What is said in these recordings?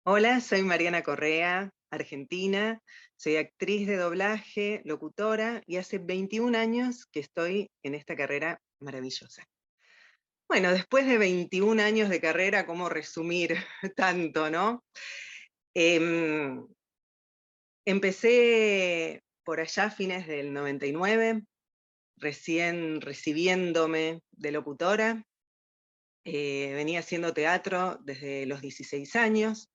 Hola, soy Mariana Correa, argentina. Soy actriz de doblaje, locutora y hace 21 años que estoy en esta carrera maravillosa. Bueno, después de 21 años de carrera, ¿cómo resumir tanto, no? Em, Empecé por allá a fines del 99, recién recibiéndome de locutora. Venía haciendo teatro desde los 16 años.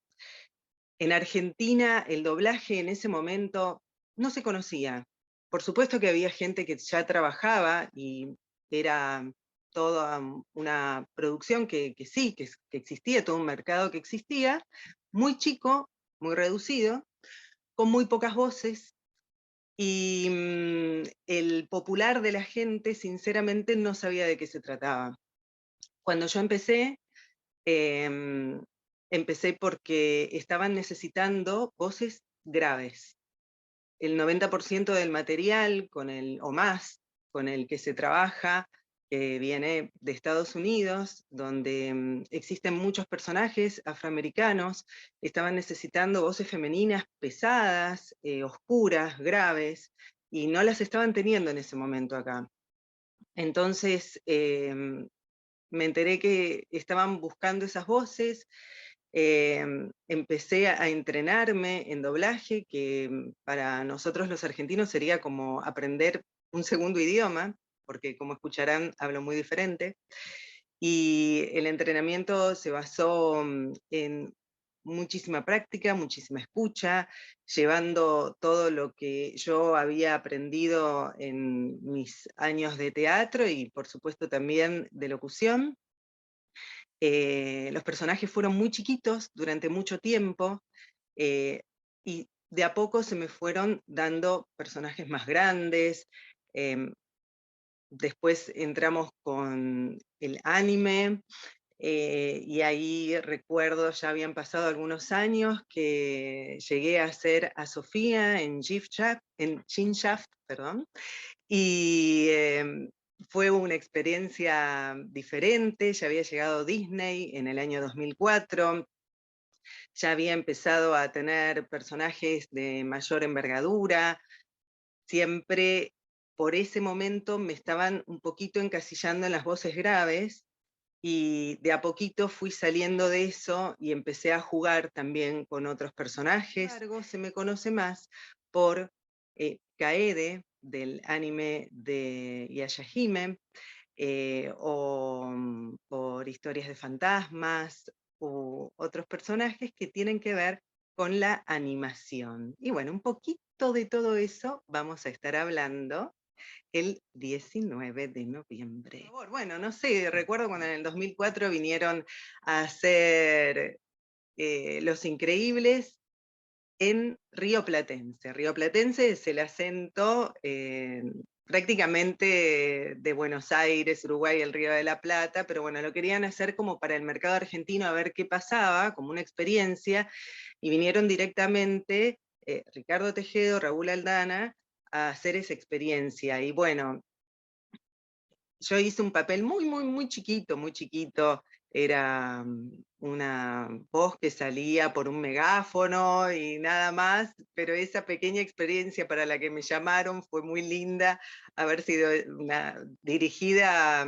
En Argentina el doblaje en ese momento no se conocía. Por supuesto que había gente que ya trabajaba y era toda una producción que sí, que existía, todo un mercado que existía, muy chico, muy reducido, con muy pocas voces, y el popular de la gente sinceramente no sabía de qué se trataba. Cuando yo empecé, em, empecé porque estaban necesitando voces graves. El 90% del material o más con el que se trabaja viene de Estados Unidos, donde existen muchos personajes afroamericanos, estaban necesitando voces femeninas pesadas, oscuras, graves, y no las estaban teniendo en ese momento acá. Entonces, me enteré que estaban buscando esas voces. Empecé a entrenarme en doblaje, que para nosotros los argentinos sería como aprender un segundo idioma, porque como escucharán hablo muy diferente. Y el entrenamiento se basó en muchísima práctica, muchísima escucha, llevando todo lo que yo había aprendido en mis años de teatro y por supuesto también de locución. Los personajes fueron muy chiquitos durante mucho tiempo, eh, y de a poco se me fueron dando personajes más grandes. em, Después entramos con el anime, y ahí recuerdo, ya habían pasado algunos años, que llegué a hacer a Sofía en Gene Shaft, perdón, y fue una experiencia diferente. Ya había llegado Disney en el año 2004, ya había empezado a tener personajes de mayor envergadura. Siempre por ese momento me estaban un poquito encasillando en las voces graves, y de a poquito fui saliendo de eso y empecé a jugar también con otros personajes. Sin embargo, se me conoce más por Kaede, del anime de Yashahime, o por historias de fantasmas, u otros personajes que tienen que ver con la animación. Y bueno, un poquito de todo eso vamos a estar hablando el 19 de noviembre. Por favor, bueno, no sé, recuerdo cuando en el 2004 vinieron a hacer Los Increíbles en Río Platense. Río Platense es el acento prácticamente de Buenos Aires, Uruguay, el Río de la Plata, pero bueno, lo querían hacer como para el mercado argentino, a ver qué pasaba, como una experiencia, y vinieron directamente Ricardo Tejedo, Raúl Aldana, a hacer esa experiencia. Y bueno, yo hice un papel muy, muy, muy chiquito, muy chiquito. Era una voz que salía por un megáfono y nada más, pero esa pequeña experiencia para la que me llamaron fue muy linda, haber sido dirigida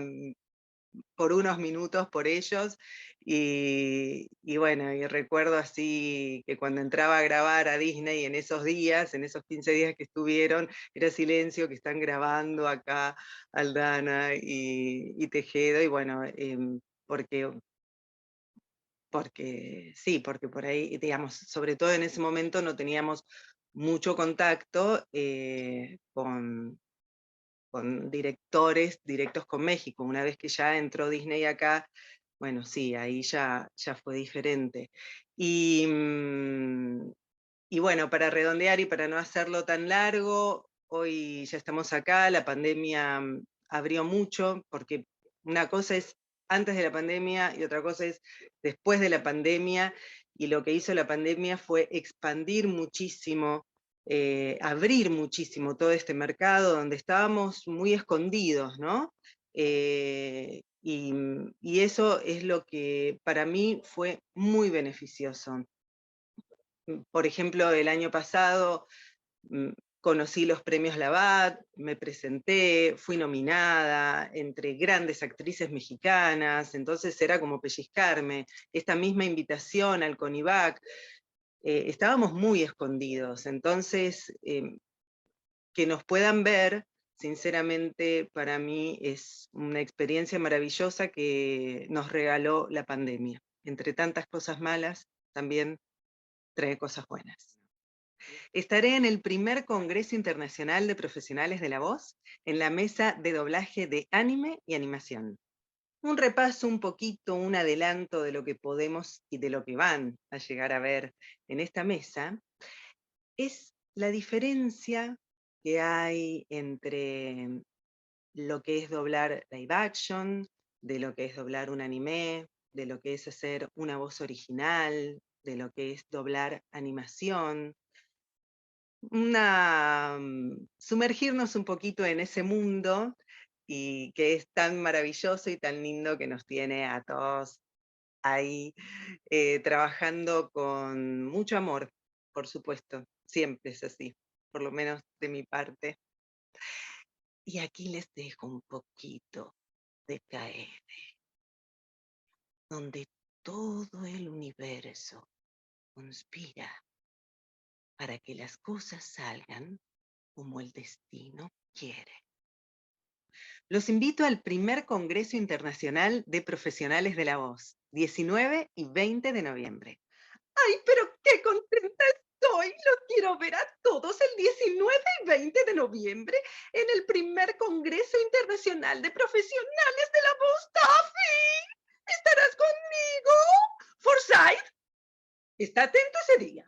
por unos minutos por ellos. Y bueno, y recuerdo así que cuando entraba a grabar a Disney en esos días, en esos 15 días que estuvieron, era silencio, que están grabando acá Aldana y Tejedo. Y bueno, porque, porque sí, porque por ahí, digamos, sobre todo en ese momento no teníamos mucho contacto con directores directos con México. Una vez que ya entró Disney acá, bueno, sí, ahí ya fue diferente. Y, y bueno, para redondear y para no hacerlo tan largo, hoy ya estamos acá, la pandemia abrió mucho, porque una cosa es antes de la pandemia y otra cosa es después de la pandemia, y lo que hizo la pandemia fue expandir muchísimo, abrir muchísimo todo este mercado donde estábamos muy escondidos, ¿no? Y eso es lo que para mí fue muy beneficioso. Por ejemplo, el año pasado mm, conocí los premios Labat, me presenté, fui nominada entre grandes actrices mexicanas, entonces era como pellizcarme. Esta misma invitación al CONIVAC, estábamos muy escondidos, entonces que nos puedan ver, sinceramente para mí es una experiencia maravillosa que nos regaló la pandemia. Entre tantas cosas malas, también trae cosas buenas. Estaré en el primer Congreso Internacional de Profesionales de la Voz, en la mesa de doblaje de anime y animación. Un repaso un poquito, un adelanto de lo que podemos y de lo que van a llegar a ver en esta mesa, es la diferencia que hay entre lo que es doblar live action, de lo que es doblar un anime, de lo que es hacer una voz original, de lo que es doblar animación, sumergirnos un poquito en ese mundo y que es tan maravilloso y tan lindo que nos tiene a todos ahí trabajando con mucho amor, por supuesto, siempre es así, por lo menos de mi parte. Y aquí les dejo un poquito de caer, donde todo el universo conspira para que las cosas salgan como el destino quiere. Los invito al primer Congreso Internacional de Profesionales de la Voz, 19 y 20 de noviembre. ¡Ay, pero qué contenta estoy! Los quiero ver a todos el 19 y 20 de noviembre en el primer Congreso Internacional de Profesionales de la Voz. ¡Taffy! ¿Estarás conmigo? ¿Forsyth? Está atento ese día.